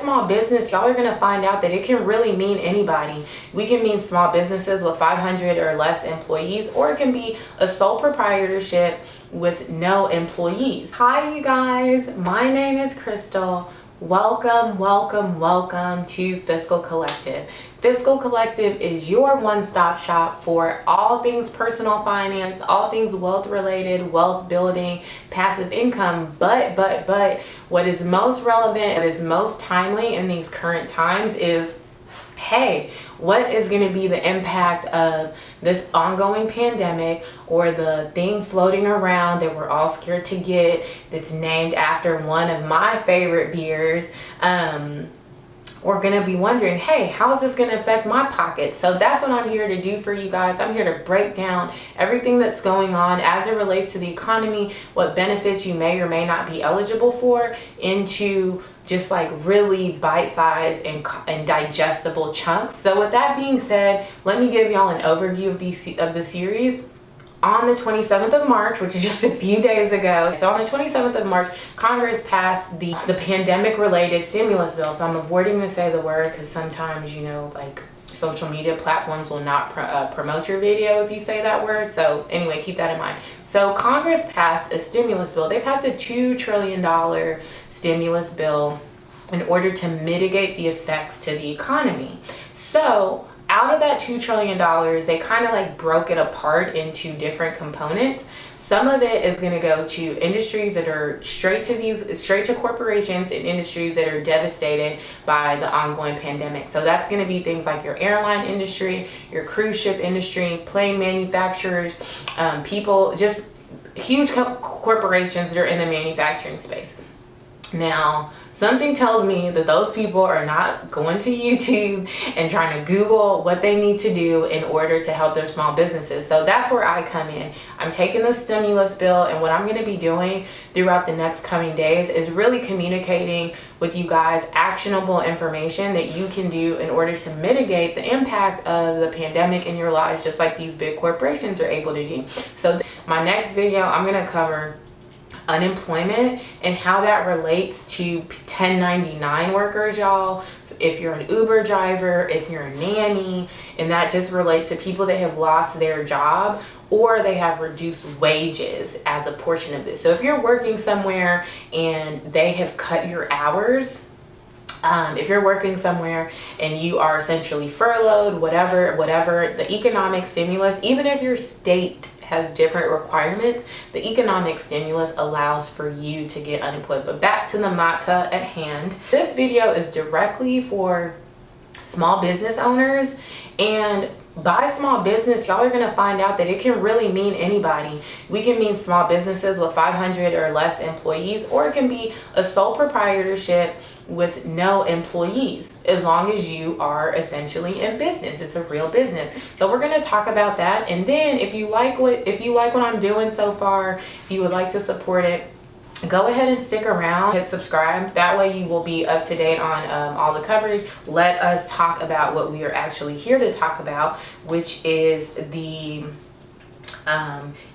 small business, y'all are going to find out that it can really mean anybody. We can mean small businesses with 500 or less employees, or it can be a sole proprietorship with no employees. Hi, you guys. My name is Crystal. Welcome to Fiscal Collective. Fiscal Collective is your one-stop shop for all things personal finance, all things wealth related, wealth building, passive income. But what is most relevant, what is most timely in these current times is, hey, what is going to be the impact of this ongoing pandemic, or the thing floating around that we're all scared to get that's named after one of my favorite beers? We're going to be wondering, hey, how is this going to affect my pocket? So that's what I'm here to do for you guys. I'm here to break down everything that's going on as it relates to the economy, what benefits you may or may not be eligible for, into just like really bite-sized and digestible chunks. So with that being said, let me give y'all an overview of the series. On the 27th of March, which is just a few days ago, so on the 27th of March, Congress passed the pandemic-related stimulus bill. So I'm avoiding to say the word because sometimes, you know, like social media platforms will not promote your video if you say that word. So anyway, keep that in mind. So Congress passed a stimulus bill. They passed a $2 trillion stimulus bill in order to mitigate the effects to the economy. So out of that $2 trillion, they kind of like broke it apart into different components. Some of it is going to go to industries that are straight to corporations, and industries that are devastated by the ongoing pandemic. So that's going to be things like your airline industry, your cruise ship industry, plane manufacturers, people, just huge corporations that are in the manufacturing space. Now, something tells me that those people are not going to YouTube and trying to Google what they need to do in order to help their small businesses. So that's where I come in. I'm taking the stimulus bill, and what I'm going to be doing throughout the next coming days is really communicating with you guys actionable information that you can do in order to mitigate the impact of the pandemic in your lives, just like these big corporations are able to do. So my next video, I'm going to cover unemployment and how that relates to 1099 workers, y'all. So if you're an Uber driver, if you're a nanny, and that just relates to people that have lost their job or they have reduced wages as a portion of this. So if you're working somewhere and they have cut your hours, if you're working somewhere and you are essentially furloughed, whatever the economic stimulus, even if your state has different requirements, the economic stimulus allows for you to get unemployed. But back to the matter at hand. This video is directly for small business owners, and by small business, y'all are going to find out that it can really mean anybody. We can mean small businesses with 500 or less employees, or it can be a sole proprietorship with no employees, as long as you are essentially in business. It's a real business. So we're going to talk about that. And then if you like what I'm doing so far, if you would like to support it, go ahead and stick around, hit subscribe. That way you will be up to date on all the coverage. Let us talk about what we are actually here to talk about, which is the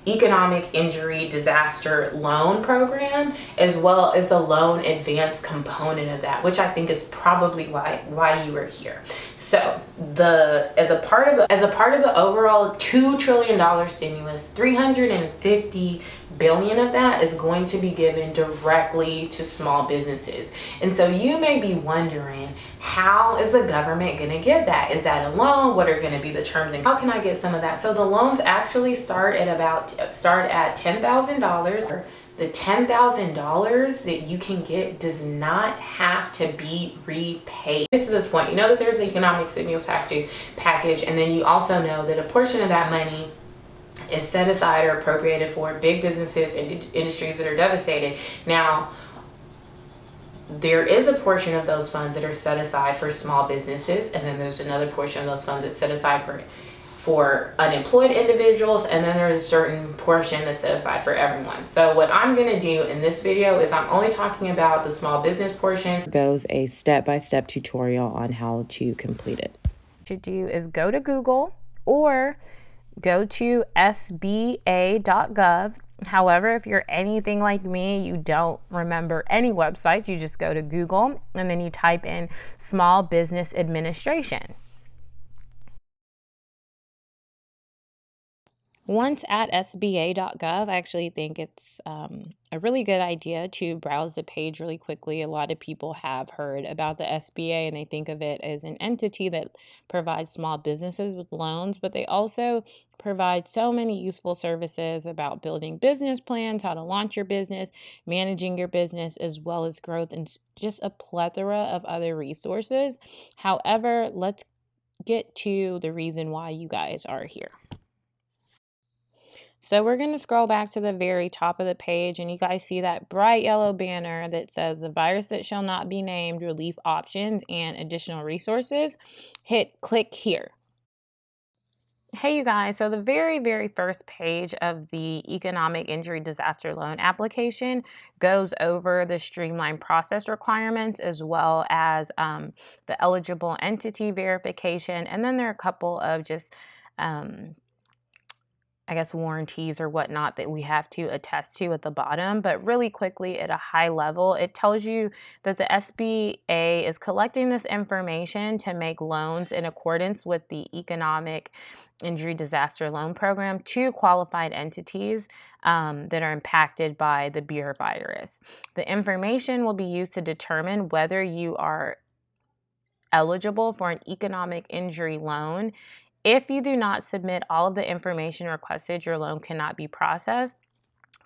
economic injury disaster loan program, as well as the loan advance component of that, which I think is probably why you are here. So as a part of the overall $2 trillion stimulus, 350 billion of that is going to be given directly to small businesses. And so you may be wondering, how is the government going to give that? Is that a loan? What are going to be the terms, and how can I get some of that? So the loans actually start at $10,000. The $10,000 that you can get does not have to be repaid. To this point, you know that there's an economic stimulus package, and then you also know that a portion of that money is set aside or appropriated for big businesses and industries that are devastated. Now, there is a portion of those funds that are set aside for small businesses, and then there's another portion of those funds that's set aside for unemployed individuals, and then there's a certain portion that's set aside for everyone. So what I'm going to do in this video is I'm only talking about the small business portion. Goes a step-by-step tutorial on how to complete it. What you do is go to Google or go to sba.gov However, if you're anything like me, you don't remember any websites, you just go to Google and then you type in Small Business Administration. Once at SBA.gov, I actually think it's a really good idea to browse the page really quickly. A lot of people have heard about the SBA and they think of it as an entity that provides small businesses with loans, but they also provide so many useful services about building business plans, how to launch your business, managing your business, as well as growth, and just a plethora of other resources. However, let's get to the reason why you guys are here. So we're going to scroll back to the very top of the page, and you guys see that bright yellow banner that says the virus that shall not be named, relief options, and additional resources. Click here. Hey you guys, so the very first page of the economic injury disaster loan application goes over the streamlined process requirements as well as the eligible entity verification, and then there are a couple of just warranties or whatnot that we have to attest to at the bottom. But really quickly, at a high level, it tells you that the SBA is collecting this information to make loans in accordance with the Economic Injury Disaster Loan Program to qualified entities that are impacted by the beer virus. The information will be used to determine whether you are eligible for an economic injury loan. If you do not submit all of the information requested, your loan cannot be processed.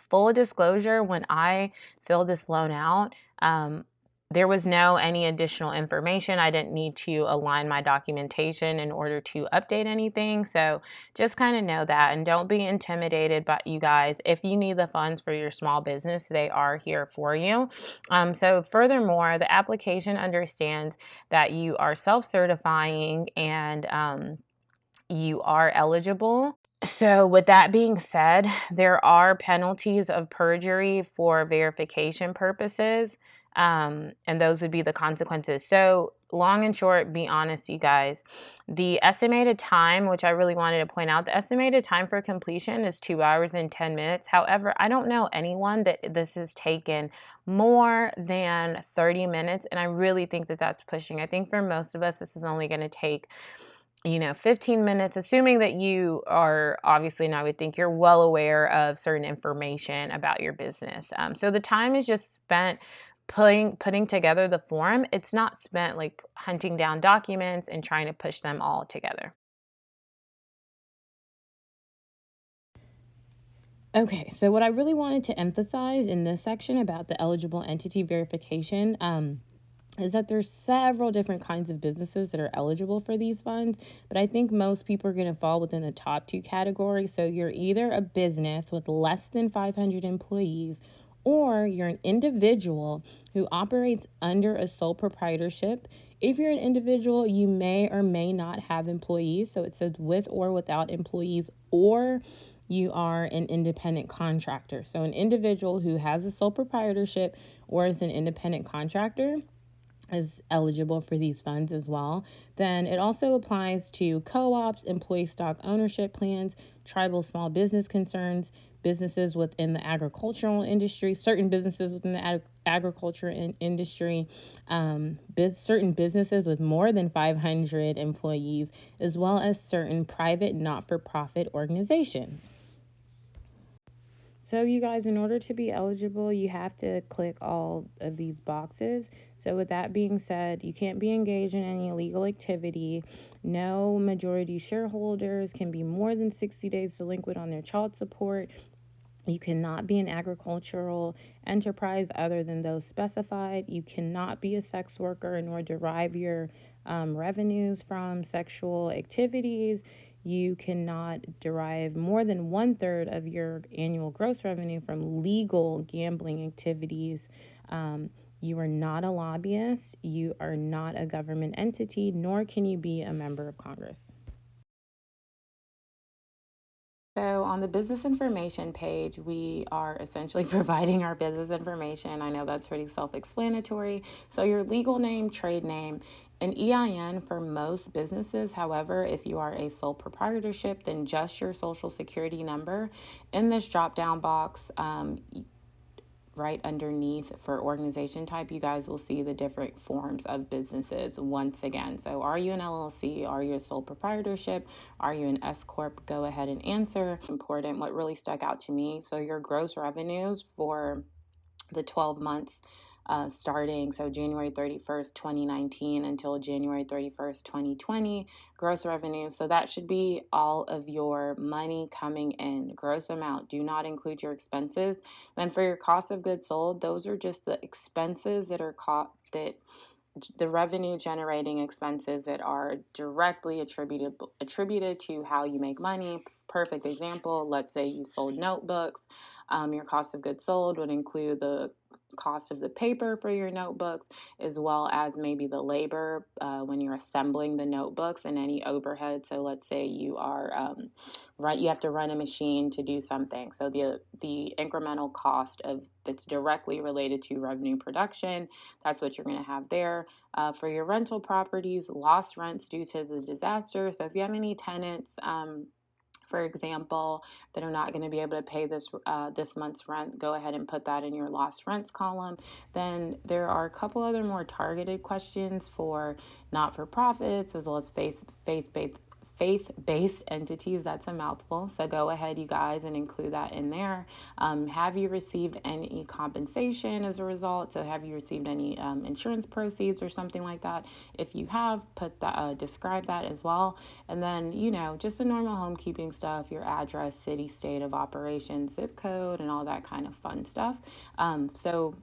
Full disclosure, when I filled this loan out, there was no any additional information. I didn't need to align my documentation in order to update anything. So just kind of know that, and don't be intimidated by you guys. If you need the funds for your small business, they are here for you. So furthermore, the application understands that you are self-certifying and you are eligible. So with that being said, there are penalties of perjury for verification purposes, and those would be the consequences. So long and short, be honest, you guys. The estimated time, which I really wanted to point out, the estimated time for completion is 2 hours and 10 minutes. However, I don't know anyone that this has taken more than 30 minutes, and I really think that that's pushing. I think for most of us, this is only going to take 15 minutes, assuming that you are obviously, and I would think you're well aware of certain information about your business. So the time is just spent putting together the form. It's not spent like hunting down documents and trying to push them all together. Okay, so what I really wanted to emphasize in this section about the eligible entity verification, is that there's several different kinds of businesses that are eligible for these funds, but I think most people are going to fall within the top two categories. So you're either a business with less than 500 employees, or you're an individual who operates under a sole proprietorship. If you're an individual, you may or may not have employees. So it says with or without employees, or you are an independent contractor. So an individual who has a sole proprietorship or is an independent contractor is eligible for these funds as well. Then it also applies to co-ops, employee stock ownership plans, tribal small business concerns, businesses within the agricultural industry, certain businesses within the agriculture industry, certain businesses with more than 500 employees, as well as certain private not-for-profit organizations. So you guys, in order to be eligible, you have to click all of these boxes. So with that being said, you can't be engaged in any illegal activity. No majority shareholders can be more than 60 days delinquent on their child support. You cannot be an agricultural enterprise other than those specified. You cannot be a sex worker nor derive your revenues from sexual activities. You cannot derive more than 1/3 of your annual gross revenue from legal gambling activities. You are not a lobbyist. You are not a government entity, nor can you be a member of Congress. So on the business information page, we are essentially providing our business information. I know that's pretty self-explanatory. So your legal name, trade name, an EIN for most businesses. However, if you are a sole proprietorship, then just your social security number. In this drop-down box, right underneath for organization type, you guys will see the different forms of businesses once again. So are you an LLC? Are you a sole proprietorship? Are you an S Corp? Go ahead and answer. Important, what really stuck out to me. So your gross revenues for the 12 months starting January 31st, 2019 until January 31st, 2020, gross revenue. So that should be all of your money coming in, gross amount. Do not include your expenses. Then for your cost of goods sold, those are just the expenses that are the revenue generating expenses that are directly attributed to how you make money. Perfect example, let's say you sold notebooks. Your cost of goods sold would include the cost of the paper for your notebooks, as well as maybe the labor when you're assembling the notebooks and any overhead. So let's say you are you have to run a machine to do something. So the incremental cost of that's directly related to revenue production, that's what you're going to have there. For your rental properties, lost rents due to the disaster. So if you have any tenants, for example, that are not going to be able to pay this month's rent, go ahead and put that in your lost rents column. Then there are a couple other more targeted questions for not-for-profits as well as faith-based entities. That's a mouthful. So go ahead, you guys, and include that in there. Have you received any compensation as a result? So have you received any insurance proceeds or something like that? If you have, put that, describe that as well. And then, just the normal homekeeping stuff, your address, city, state of operation, zip code, and all that kind of fun stuff. So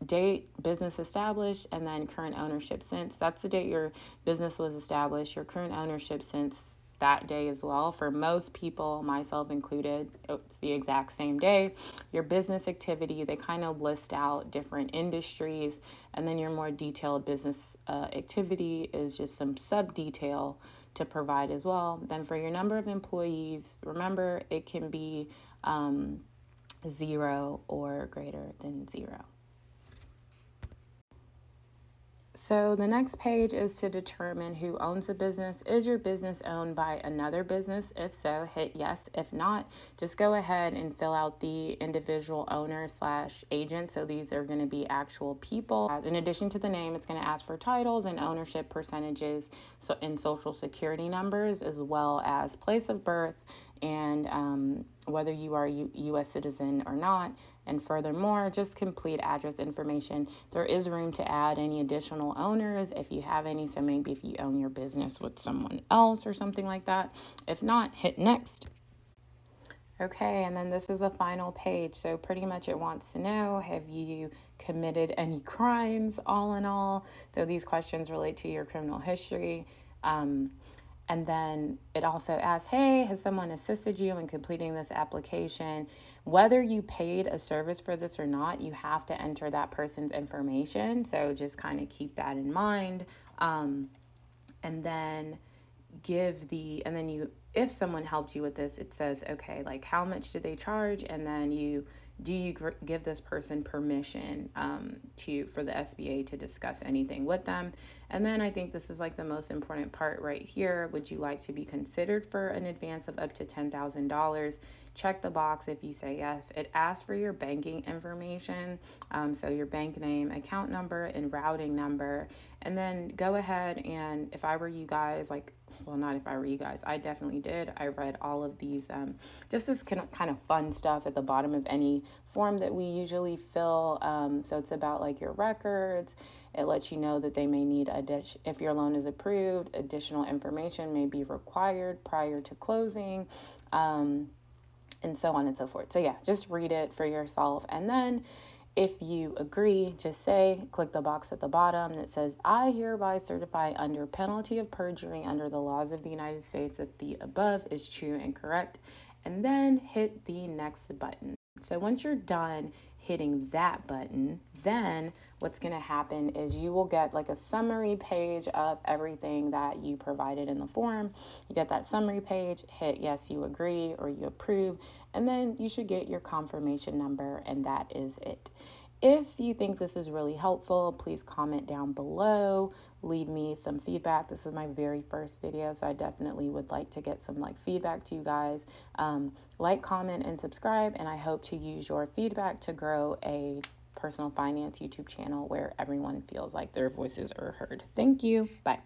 date, business established, and then current ownership since. That's the date your business was established, your current ownership since that day as well. For most people, myself included, it's the exact same day. Your business activity, they kind of list out different industries, and then your more detailed business activity is just some sub-detail to provide as well. Then for your number of employees, remember it can be 0 or greater than 0. So the next page is to determine who owns the business. Is your business owned by another business? If so, hit yes. If not, just go ahead and fill out the individual owner/agent. So these are going to be actual people. In addition to the name, it's going to ask for titles and ownership percentages, so in social security numbers, as well as place of birth and whether you are a U.S. citizen or not. And furthermore, just complete address information. There is room to add any additional owners if you have any. So maybe if you own your business with someone else or something like that. If not, hit next. Okay, and then this is a final page. So pretty much it wants to know, have you committed any crimes, all in all? So these questions relate to your criminal history. And then it also asks, hey, has someone assisted you in completing this application? Whether you paid a service for this or not, you have to enter that person's information. So just kind of keep that in mind. And then if someone helped you with this, it says, okay, like how much did they charge? And then do you give this person permission for the SBA to discuss anything with them? And then I think this is like the most important part right here. Would you like to be considered for an advance of up to $10,000? Check the box if you say yes. It asks for your banking information, so your bank name, account number, and routing number. And then go ahead and, if I were you guys, not if I were you guys, I definitely did. I read all of these, just this kind of fun stuff at the bottom of any form that we usually fill. So it's about like your records. It lets you know that they may need, if your loan is approved, additional information may be required prior to closing. And so on and so forth. So yeah, just read it for yourself. And then if you agree, just click the box at the bottom that says, I hereby certify under penalty of perjury under the laws of the United States that the above is true and correct. And then hit the next button. So once you're done hitting that button, then what's going to happen is you will get like a summary page of everything that you provided in the form. You get that summary page, hit yes, you agree or you approve, and then you should get your confirmation number, and that is it. If you think this is really helpful, please comment down below, leave me some feedback. This is my very first video, so I definitely would like to get some feedback to you guys. Like, comment, and subscribe, and I hope to use your feedback to grow a personal finance YouTube channel where everyone feels like their voices are heard. Thank you. Bye.